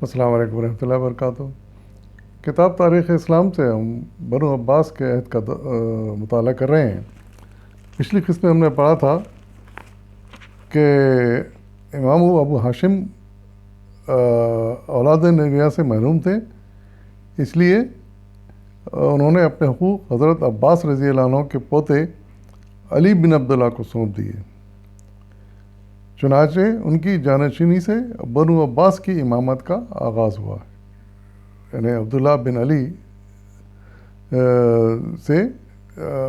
السلام علیکم ورحمۃ اللہ وبرکاتہ۔ کتاب تاریخ اسلام سے ہم بنو عباس کے عہد کا مطالعہ کر رہے ہیں۔ پچھلی قسط میں ہم نے پڑھا تھا کہ امام ابو ہاشم اولاد نبیہ سے محروم تھے، اس لیے انہوں نے اپنے حقوق حضرت عباس رضی اللہ عنہ کے پوتے علی بن عبداللہ کو سونپ دیے۔ چنانچہ ان کی جانشینی سے بنو عباس کی امامت کا آغاز ہوا، یعنی عبداللہ بن علی سے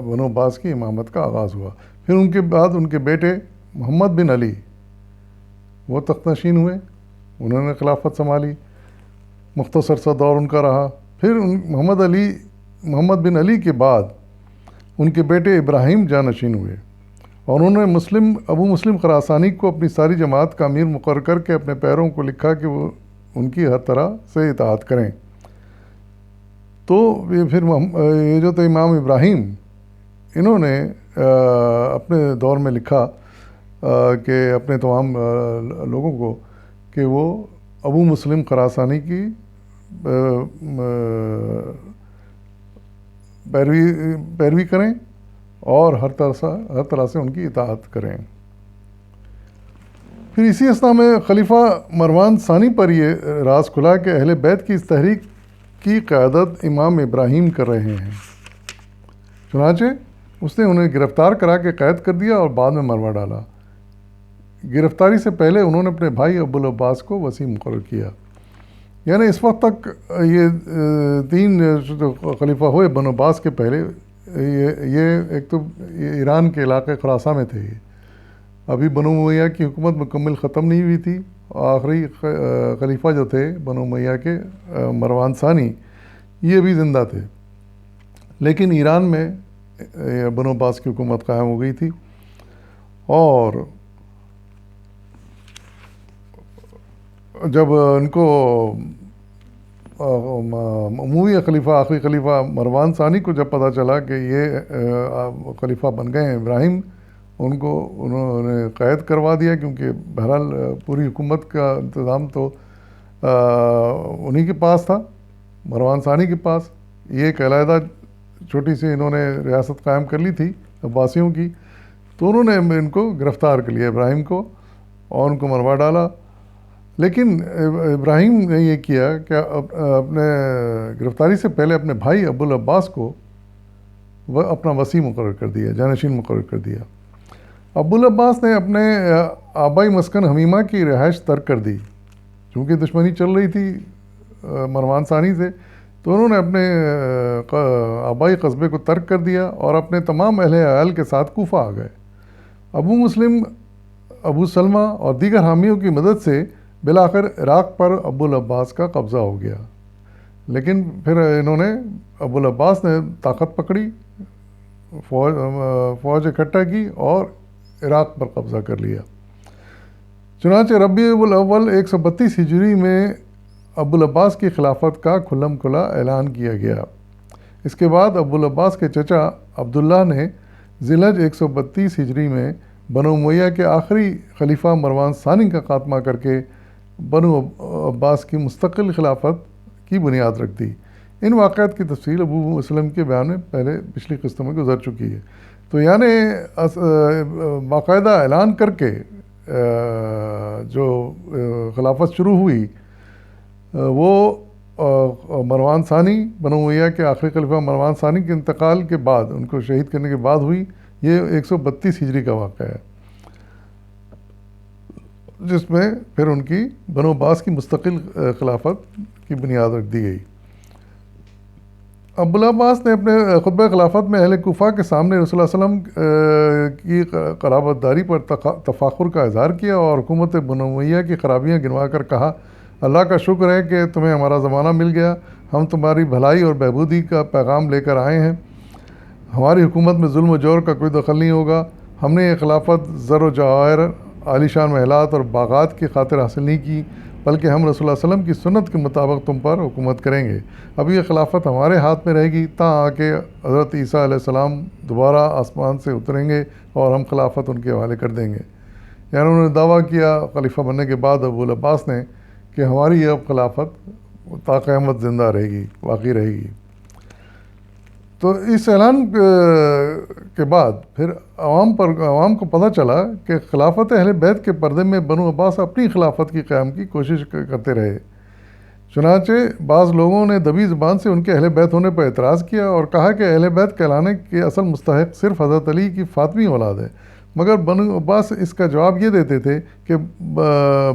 بنو عباس کی امامت کا آغاز ہوا۔ پھر ان کے بعد ان کے بیٹے محمد بن علی وہ تخت نشین ہوئے، انہوں نے خلافت سنبھالی، مختصر سا دور ان کا رہا۔ پھر محمد بن علی کے بعد ان کے بیٹے ابراہیم جانشین ہوئے، اور انہوں نے ابو مسلم خراسانی کو اپنی ساری جماعت کا امیر مقرر کر کے اپنے پیروں کو لکھا کہ وہ ان کی ہر طرح سے اطاعت کریں۔ تو پھر یہ جو تو امام ابراہیم، انہوں نے اپنے دور میں لکھا کہ اپنے تمام لوگوں کو کہ وہ ابو مسلم خراسانی کی پیروی کریں اور ہر طرح سے ان کی اطاعت کریں۔ پھر اسی اثنا میں خلیفہ مروان ثانی پر یہ راز کھلا کہ اہل بیت کی اس تحریک کی قیادت امام ابراہیم کر رہے ہیں۔ چنانچہ اس نے انہیں گرفتار کرا کے قید کر دیا اور بعد میں مروا ڈالا۔ گرفتاری سے پہلے انہوں نے اپنے بھائی ابو العباس کو وصی مقرر کیا۔ یعنی اس وقت تک یہ تین جو خلیفہ ہوئے بنو عباس کے پہلے، یہ ایک تو ایران کے علاقے خراساں میں تھے، ابھی بنو امیہ کی حکومت مکمل ختم نہیں ہوئی تھی۔ آخری خلیفہ جو تھے بنو امیہ کے مروان ثانی، یہ بھی زندہ تھے، لیکن ایران میں بنو عباس کی حکومت قائم ہو گئی تھی۔ اور جب ان کو اموی خلیفہ آخری خلیفہ مروان ثانی کو جب پتہ چلا کہ یہ خلیفہ بن گئے ہیں ابراہیم، انہوں نے قید کروا دیا، کیونکہ بہرحال پوری حکومت کا انتظام تو انہی کے پاس تھا، مروان ثانی کے پاس۔ یہ ایک علیحدہ چھوٹی سی انہوں نے ریاست قائم کر لی تھی عباسیوں کی، تو انہوں نے ان کو گرفتار کر لیا ابراہیم کو، اور ان کو مروا ڈالا۔ لیکن ابراہیم نے یہ کیا کہ اپنے گرفتاری سے پہلے اپنے بھائی ابو العباس کو وہ اپنا وصی مقرر کر دیا، جانشین مقرر کر دیا۔ ابو العباس نے اپنے آبائی مسکن حمیمہ کی رہائش ترک کر دی، چونکہ دشمنی چل رہی تھی مروان ثانی سے، تو انہوں نے اپنے آبائی قصبے کو ترک کر دیا اور اپنے تمام اہل عیال کے ساتھ کوفہ آ گئے۔ ابو مسلم، ابو سلمہ اور دیگر حامیوں کی مدد سے بالآخر عراق پر ابو العباس کا قبضہ ہو گیا۔ لیکن پھر ابو العباس نے طاقت پکڑی، فوج اکٹھا کی اور عراق پر قبضہ کر لیا۔ چنانچہ ربیع الاول 132 ہجری میں ابو العباس کی خلافت کا کھلم کھلا اعلان کیا گیا۔ اس کے بعد ابو العباس کے چچا عبداللہ نے ذی الحج 132 ہجری میں بنو امیہ کے آخری خلیفہ مروان ثانی کا خاتمہ کر کے بنو عباس کی مستقل خلافت کی بنیاد رکھ دی۔ ان واقعات کی تفصیل ابو مسلم کے بیان میں پہلے پچھلی قسطوں میں گزر چکی ہے۔ تو یعنی باقاعدہ اعلان کر کے جو خلافت شروع ہوئی، وہ مروان ثانی، بنو امیہ کے آخری خلیفہ مروان ثانی کے انتقال کے بعد، ان کو شہید کرنے کے بعد ہوئی۔ یہ 132 ہجری کا واقعہ ہے، جس میں پھر ان کی بنو عباس کی مستقل خلافت کی بنیاد رکھ دی گئی۔ ابو العباس نے اپنے خطبہ خلافت میں اہل کوفہ کے سامنے رسول اللہ صلی اللہ علیہ وسلم کی قرابت داری پر تفاخر کا اظہار کیا اور حکومت بنو امیہ کی خرابیاں گنوا کر کہا، اللہ کا شکر ہے کہ تمہیں ہمارا زمانہ مل گیا، ہم تمہاری بھلائی اور بہبودی کا پیغام لے کر آئے ہیں، ہماری حکومت میں ظلم و جور کا کوئی دخل نہیں ہوگا۔ ہم نے یہ خلافت زر و جواہر، عالیشان محلات اور باغات کی خاطر حاصل نہیں کی، بلکہ ہم رسول اللہ صلی اللہ علیہ وسلم کی سنت کے مطابق تم پر حکومت کریں گے۔ اب یہ خلافت ہمارے ہاتھ میں رہے گی تا آ کے حضرت عیسیٰ علیہ السلام دوبارہ آسمان سے اتریں گے اور ہم خلافت ان کے حوالے کر دیں گے۔ یعنی انہوں نے دعویٰ کیا خلیفہ بننے کے بعد ابو العباس نے کہ ہماری اب خلافت تا قیامت زندہ رہے گی، باقی رہے گی۔ تو اس اعلان کے بعد پھر عوام کو پتہ چلا کہ خلافت اہل بیت کے پردے میں بنو عباس اپنی خلافت کی قیام کی کوشش کرتے رہے۔ چنانچہ بعض لوگوں نے دبی زبان سے ان کے اہل بیت ہونے پر اعتراض کیا اور کہا کہ اہل بیت کہلانے کے اصل مستحق صرف حضرت علی کی فاطمی اولاد ہے، مگر بنو عباس اس کا جواب یہ دیتے تھے کہ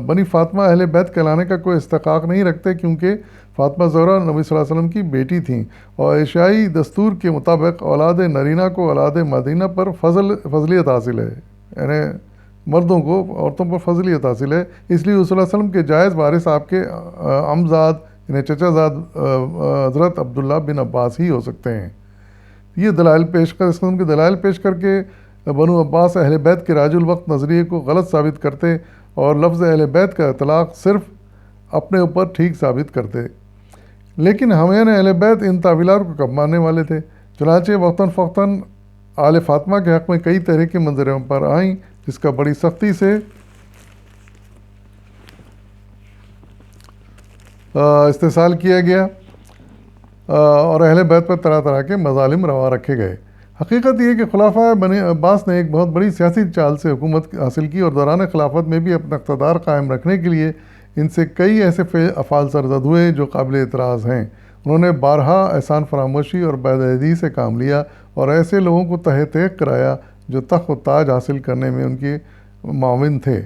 بنی فاطمہ اہل بیت کہلانے کا کوئی استحقاق نہیں رکھتے، کیونکہ فاطمہ زہرا نبی صلی اللہ علیہ وسلم کی بیٹی تھیں، اور عیسائی دستور کے مطابق اولاد نرینہ کو اولاد مدینہ پر فضلیت حاصل ہے، یعنی مردوں کو عورتوں پر فضلیت حاصل ہے، اس لیے صلی اللہ علیہ وسلم کے جائز وارث آپ کے عمزاد یعنی چچا زاد حضرت عبداللہ بن عباس ہی ہو سکتے ہیں۔ یہ دلائل پیش کر اس قسم کے دلائل پیش کر کے بنو عباس اہل بیت کے راج الوقت نظریے کو غلط ثابت کرتے اور لفظ اہل بیت کا اطلاق صرف اپنے اوپر ٹھیک ثابت کرتے، لیکن ہمین اہل بیت ان تعویلات کو کب ماننے والے تھے؟ چنانچہ وقتاً فوقتاً آل فاطمہ کے حق میں کئی تحریکیں منظر پر آئیں، جس کا بڑی سختی سے استحصال کیا گیا اور اہل بیت پر طرح طرح کے مظالم روا رکھے گئے۔ حقیقت یہ کہ خلافہ بنی عباس نے ایک بہت بڑی سیاسی چال سے حکومت حاصل کی اور دوران خلافت میں بھی اپنا اقتدار قائم رکھنے کے لیے ان سے کئی ایسے افعال سرزد ہوئے جو قابل اعتراض ہیں۔ انہوں نے بارہا احسان فراموشی اور بدعہدی سے کام لیا اور ایسے لوگوں کو تحت کرایا جو تخت و تاج حاصل کرنے میں ان کے معاون تھے۔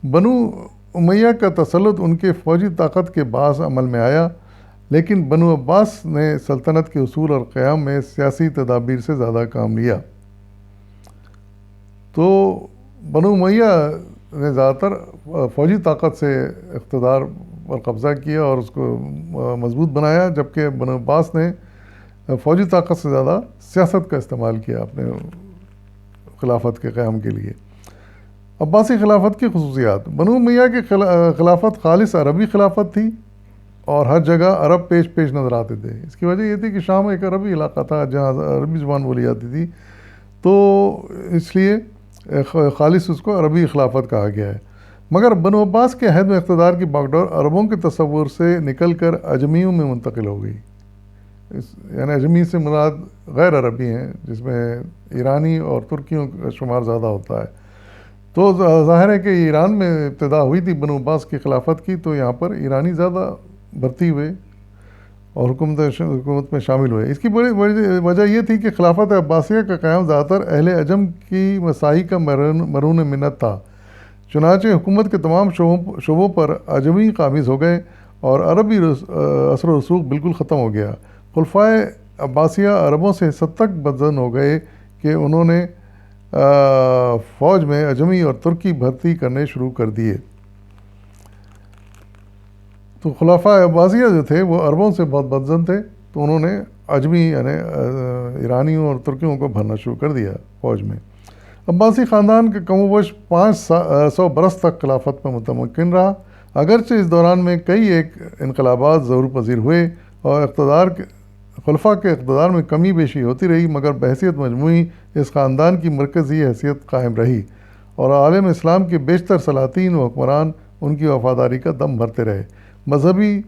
بنو امیہ کا تسلط ان کے فوجی طاقت کے باعث عمل میں آیا، لیکن بنو عباس نے سلطنت کے اصول اور قیام میں سیاسی تدابیر سے زیادہ کام لیا۔ تو بنو امیہ نے زیادہ تر فوجی طاقت سے اقتدار پر قبضہ کیا اور اس کو مضبوط بنایا، جبکہ بنو عباس نے فوجی طاقت سے زیادہ سیاست کا استعمال کیا اپنے خلافت کے قیام کے لیے۔ عباسی خلافت کی خصوصیات: بنو امیہ کی خلافت خالص عربی خلافت تھی اور ہر جگہ عرب پیش نظر آتے تھے۔ اس کی وجہ یہ تھی کہ شام ایک عربی علاقہ تھا جہاں عربی زبان بولی جاتی تھی، تو اس لیے خالص اس کو عربی خلافت کہا گیا ہے۔ مگر بنو عباس کے عہد میں اقتدار کی باغڈور عربوں کے تصور سے نکل کر اجمیوں میں منتقل ہو گئی۔ یعنی اجمی سے مراد غیر عربی ہیں، جس میں ایرانی اور ترکیوں کا شمار زیادہ ہوتا ہے۔ تو ظاہر ہے کہ ایران میں ابتدا ہوئی تھی بنو عباس کی خلافت کی، تو یہاں پر ایرانی زیادہ بھرتی ہوئے اور حکومت میں شامل ہوئے۔ اس کی بڑی وجہ یہ تھی کہ خلافت عباسیہ کا قیام زیادہ تر اہل عجم کی مساحی کا مرہون منت تھا، چنانچہ حکومت کے تمام شعبوں پر عجمی قابض ہو گئے اور عربی اثر و رسوخ بالکل ختم ہو گیا۔ خلفائے عباسیہ عربوں سے حد تک بدظن ہو گئے کہ انہوں نے فوج میں عجمی اور ترکی بھرتی کرنے شروع کر دیے۔ تو خلفائے عباسیہ جو تھے وہ عربوں سے بہت بدظن تھے، تو انہوں نے عجمی یعنی ایرانیوں اور ترکیوں کو بھرنا شروع کر دیا فوج میں۔ عباسی خاندان کے کم و بیش 500 برس تک خلافت میں متمکن رہا، اگرچہ اس دوران میں کئی ایک انقلابات ظہور پذیر ہوئے اور خلفاء کے اقتدار میں کمی بیشی ہوتی رہی، مگر بحیثیت مجموعی اس خاندان کی مرکزی حیثیت قائم رہی اور عالم اسلام کے بیشتر سلاطین و حکمران ان کی وفاداری کا دم بھرتے رہے۔ مذہبی،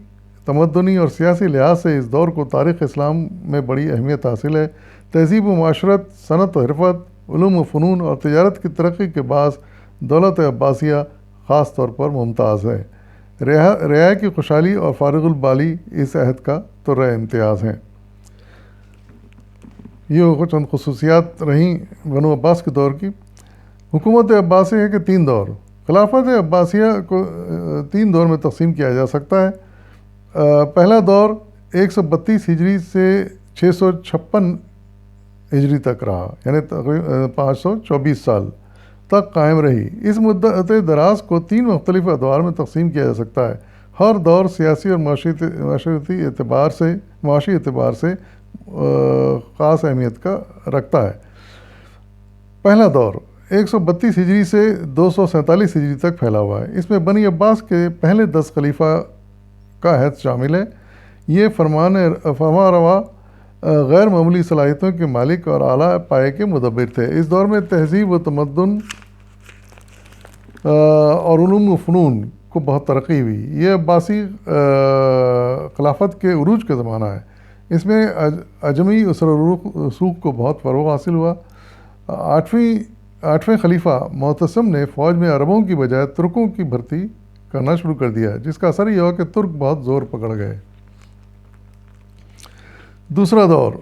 تمدنی اور سیاسی لحاظ سے اس دور کو تاریخ اسلام میں بڑی اہمیت حاصل ہے۔ تہذیب و معاشرت، صنعت و حرفت، علوم و فنون اور تجارت کی ترقی کے باعث دولت عباسیہ خاص طور پر ممتاز ہے۔ رعایا کی خوشحالی اور فارغ البالی اس عہد کا طرۂ امتیاز ہیں۔ یہ چند خصوصیات رہیں بنو عباس کے دور کی۔ حکومت عباسیہ کے 3 دور۔ خلافت عباسیہ کو 3 دور میں تقسیم کیا جا سکتا ہے۔ پہلا دور 132 ہجری سے 656 ہجری تک رہا، یعنی تقریباً 524 سال تک قائم رہی۔ اس مدت دراز کو 3 مختلف ادوار میں تقسیم کیا جا سکتا ہے۔ ہر دور سیاسی اور معاشی اعتبار سے خاص اہمیت کا رکھتا ہے۔ پہلا دور 132 ہجری سے 247 ہجری تک پھیلا ہوا ہے۔ اس میں بنی عباس کے پہلے 10 خلیفہ کا عہد شامل ہے۔ یہ فرما روا، غیر معمولی صلاحیتوں کے مالک اور اعلیٰ پائے کے مدبر تھے۔ اس دور میں تہذیب و تمدن اور علوم و فنون کو بہت ترقی ہوئی۔ یہ عباسی خلافت کے عروج کا زمانہ ہے۔ اس میں عجمی اثر و رسوخ کو بہت فروغ حاصل ہوا۔ آٹھویں خلیفہ معتصم نے فوج میں عربوں کی بجائے ترکوں کی بھرتی کرنا شروع کر دیا، جس کا اثر یہ ہوا کہ ترک بہت زور پکڑ گئے۔ دوسرا دور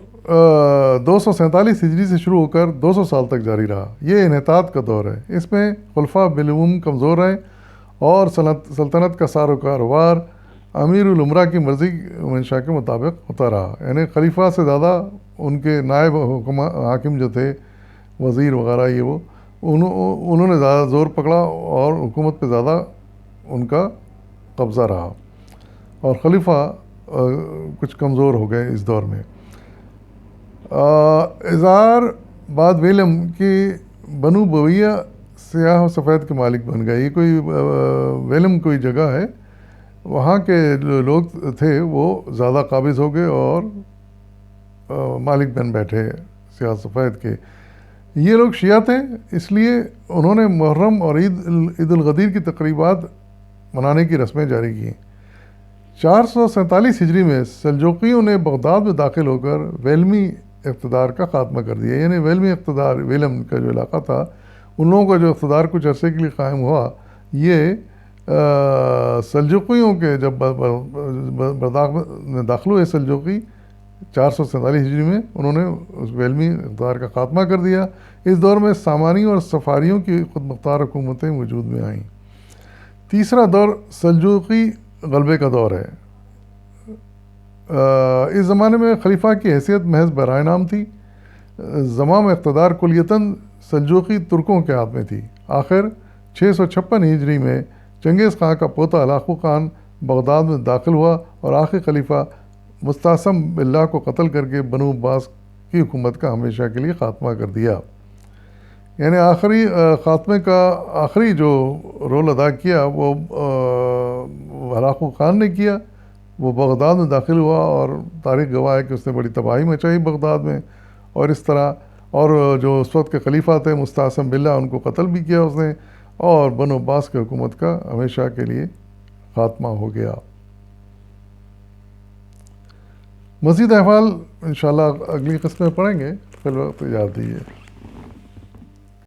247 ہجری سے شروع ہو کر 200 سال تک جاری رہا۔ یہ انحطاط کا دور ہے۔ اس میں خلفاء بالعموم کمزور رہے اور سلطنت کا سار و کاروبار امیر الامراء کی مرضی منشا کے مطابق ہوتا رہا، یعنی خلیفہ سے زیادہ ان کے نائب حاکم جو تھے، وزیر وغیرہ، یہ وہ انہوں نے زیادہ زور پکڑا اور حکومت پہ زیادہ ان کا قبضہ رہا، اور خلیفہ کچھ کمزور ہو گئے اس دور میں۔ اظہار بعد ویلم کی بنو بویہ سیاہ و سفید کے مالک بن گئے۔ یہ کوئی ویلم کوئی جگہ ہے، وہاں کے جو لوگ تھے وہ زیادہ قابض ہو گئے اور مالک بن بیٹھے سیاہ سفید کے۔ یہ لوگ شیعہ تھے، اس لیے انہوں نے محرم اور عید الغدیر کی تقریبات منانے کی رسمیں جاری کیں۔ 447 ہجری میں سلجوقیوں نے بغداد میں داخل ہو کر ویلمی اقتدار کا خاتمہ کر دیا، یعنی ویلمی اقتدار، ویلم کا جو علاقہ تھا، ان لوگوں کا جو اقتدار کچھ عرصے کے لیے قائم ہوا، یہ سلجوقیوں کے جب بغداد میں داخل ہوئے سلجوقی 447 ہجری میں، انہوں نے اس ویلمی اقتدار کا خاتمہ کر دیا۔ اس دور میں سامانیوں اور صفاریوں کی خود مختار حکومتیں وجود میں آئیں۔ تیسرا دور سلجوقی غلبے کا دور ہے۔ اس زمانے میں خلیفہ کی حیثیت محض برائے نام تھی۔ زمام اقتدار کلیتاً سلجوقی ترکوں کے ہاتھ میں تھی۔ آخر 656 ہجری میں چنگیز خان کا پوتا ہلاکو خان بغداد میں داخل ہوا اور آخری خلیفہ مستعصم باللہ کو قتل کر کے بنو عباس کی حکومت کا ہمیشہ کے لیے خاتمہ کر دیا۔ یعنی آخری خاتمے کا آخری جو رول ادا کیا وہ ہلاکو خان نے کیا۔ وہ بغداد میں داخل ہوا اور تاریخ گواہ ہے کہ اس نے بڑی تباہی مچائی بغداد میں، اور اس طرح اور جو اس وقت کے خلیفہ تھے مستعصم باللہ، ان کو قتل بھی کیا اس نے، اور بنو عباس کی حکومت کا ہمیشہ کے لیے خاتمہ ہو گیا۔ مزید احوال انشاءاللہ اگلی قسط میں پڑھیں گے، فی الوقت اجازت دیجیے۔